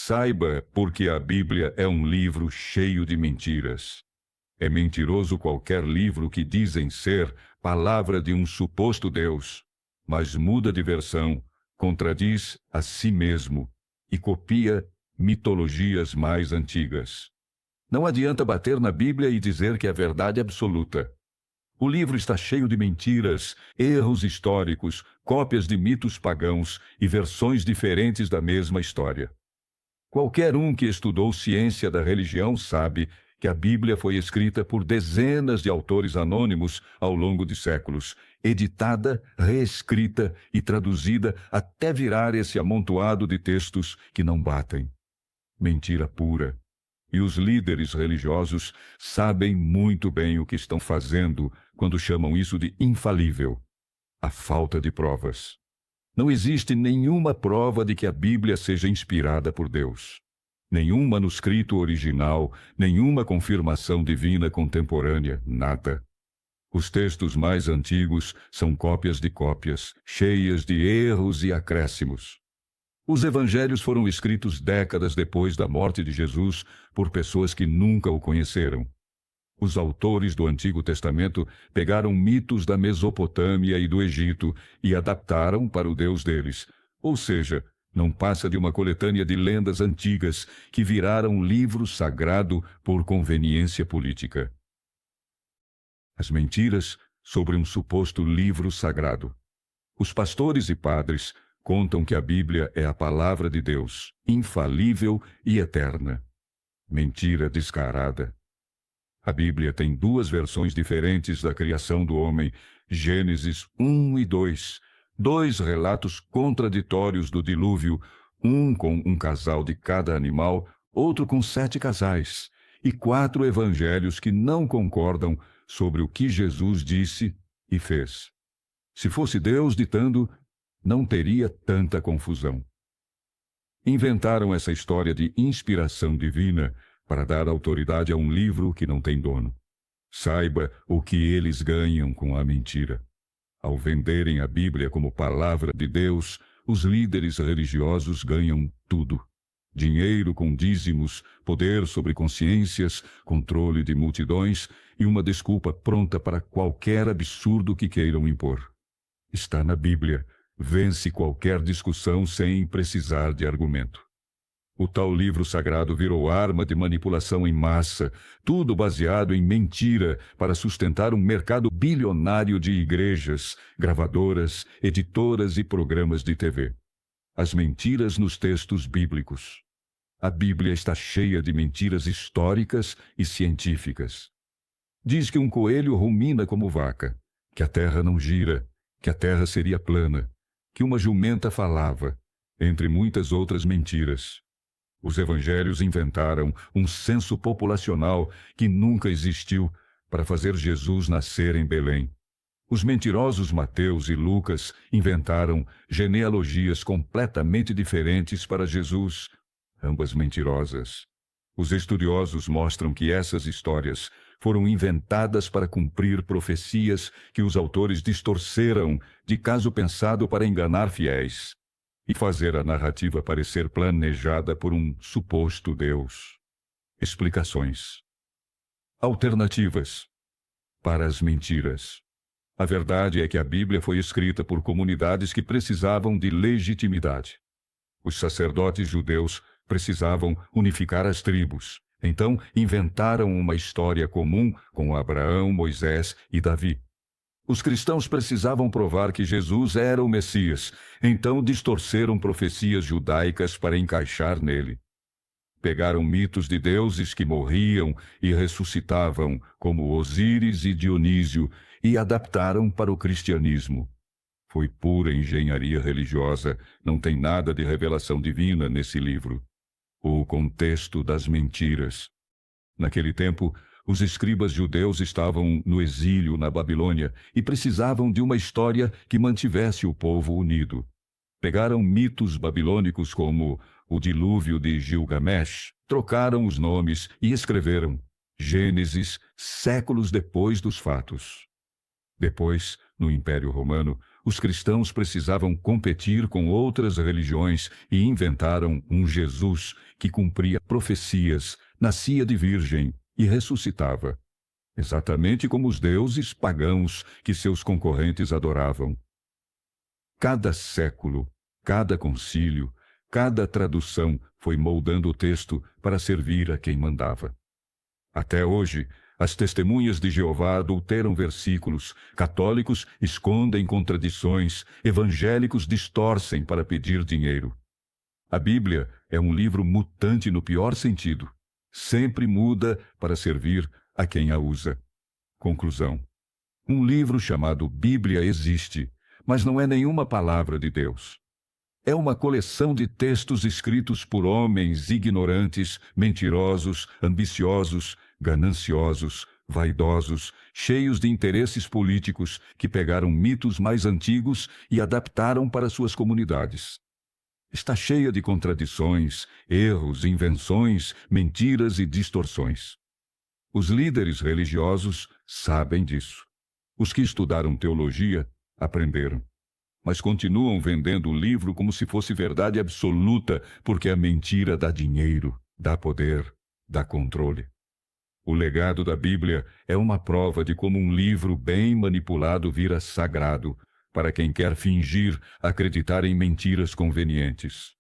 Saiba, porque a Bíblia é um livro cheio de mentiras. É mentiroso qualquer livro que dizem ser palavra de um suposto Deus, mas muda de versão, contradiz a si mesmo e copia mitologias mais antigas. Não adianta bater na Bíblia e dizer que é verdade absoluta. O livro está cheio de mentiras, erros históricos, cópias de mitos pagãos e versões diferentes da mesma história. Qualquer um que estudou ciência da religião sabe que a Bíblia foi escrita por dezenas de autores anônimos ao longo de séculos, editada, reescrita e traduzida até virar esse amontoado de textos que não batem. Mentira pura. E os líderes religiosos sabem muito bem o que estão fazendo quando chamam isso de infalível. A falta de provas. Não existe nenhuma prova de que a Bíblia seja inspirada por Deus. Nenhum manuscrito original, nenhuma confirmação divina contemporânea, nada. Os textos mais antigos são cópias de cópias, cheias de erros e acréscimos. Os evangelhos foram escritos décadas depois da morte de Jesus por pessoas que nunca o conheceram. Os autores do Antigo Testamento pegaram mitos da Mesopotâmia e do Egito e adaptaram para o Deus deles. Ou seja, não passa de uma coletânea de lendas antigas que viraram livro sagrado por conveniência política. As mentiras sobre um suposto livro sagrado. Os pastores e padres contam que a Bíblia é a palavra de Deus, infalível e eterna. Mentira descarada. A Bíblia tem duas versões diferentes da criação do homem, Gênesis 1 e 2, dois relatos contraditórios do dilúvio, um com um casal de cada animal, outro com 7 casais, e 4 evangelhos que não concordam sobre o que Jesus disse e fez. Se fosse Deus ditando, não teria tanta confusão. Inventaram essa história de inspiração divina para dar autoridade a um livro que não tem dono. Saiba o que eles ganham com a mentira. Ao venderem a Bíblia como palavra de Deus, os líderes religiosos ganham tudo. Dinheiro com dízimos, poder sobre consciências, controle de multidões e uma desculpa pronta para qualquer absurdo que queiram impor. Está na Bíblia. Vence qualquer discussão sem precisar de argumento. O tal livro sagrado virou arma de manipulação em massa, tudo baseado em mentira para sustentar um mercado bilionário de igrejas, gravadoras, editoras e programas de TV. As mentiras nos textos bíblicos. A Bíblia está cheia de mentiras históricas e científicas. Diz que um coelho rumina como vaca, que a terra não gira, que a terra seria plana, que uma jumenta falava, entre muitas outras mentiras. Os evangelhos inventaram um censo populacional que nunca existiu para fazer Jesus nascer em Belém. Os mentirosos Mateus e Lucas inventaram genealogias completamente diferentes para Jesus, ambas mentirosas. Os estudiosos mostram que essas histórias foram inventadas para cumprir profecias que os autores distorceram de caso pensado para enganar fiéis e fazer a narrativa parecer planejada por um suposto Deus. Explicações. Alternativas para as mentiras. A verdade é que a Bíblia foi escrita por comunidades que precisavam de legitimidade. Os sacerdotes judeus precisavam unificar as tribos. Então, inventaram uma história comum com Abraão, Moisés e Davi. Os cristãos precisavam provar que Jesus era o Messias, então distorceram profecias judaicas para encaixar nele. Pegaram mitos de deuses que morriam e ressuscitavam, como Osíris e Dionísio, e adaptaram para o cristianismo. Foi pura engenharia religiosa, não tem nada de revelação divina nesse livro. O contexto das mentiras. Naquele tempo, os escribas judeus estavam no exílio na Babilônia e precisavam de uma história que mantivesse o povo unido. Pegaram mitos babilônicos como o dilúvio de Gilgamesh, trocaram os nomes e escreveram Gênesis séculos depois dos fatos. Depois, no Império Romano, os cristãos precisavam competir com outras religiões e inventaram um Jesus que cumpria profecias, nascia de virgem e ressuscitava, exatamente como os deuses pagãos que seus concorrentes adoravam. Cada século, cada concílio, cada tradução foi moldando o texto para servir a quem mandava. Até hoje, as testemunhas de Jeová adulteram versículos, católicos escondem contradições, evangélicos distorcem para pedir dinheiro. A Bíblia é um livro mutante no pior sentido. Sempre muda para servir a quem a usa. Conclusão. Um livro chamado Bíblia existe, mas não é nenhuma palavra de Deus. É uma coleção de textos escritos por homens ignorantes, mentirosos, ambiciosos, gananciosos, vaidosos, cheios de interesses políticos que pegaram mitos mais antigos e adaptaram para suas comunidades. Está cheia de contradições, erros, invenções, mentiras e distorções. Os líderes religiosos sabem disso. Os que estudaram teologia aprenderam. Mas continuam vendendo o livro como se fosse verdade absoluta, porque a mentira dá dinheiro, dá poder, dá controle. O legado da Bíblia é uma prova de como um livro bem manipulado vira sagrado para quem quer fingir acreditar em mentiras convenientes.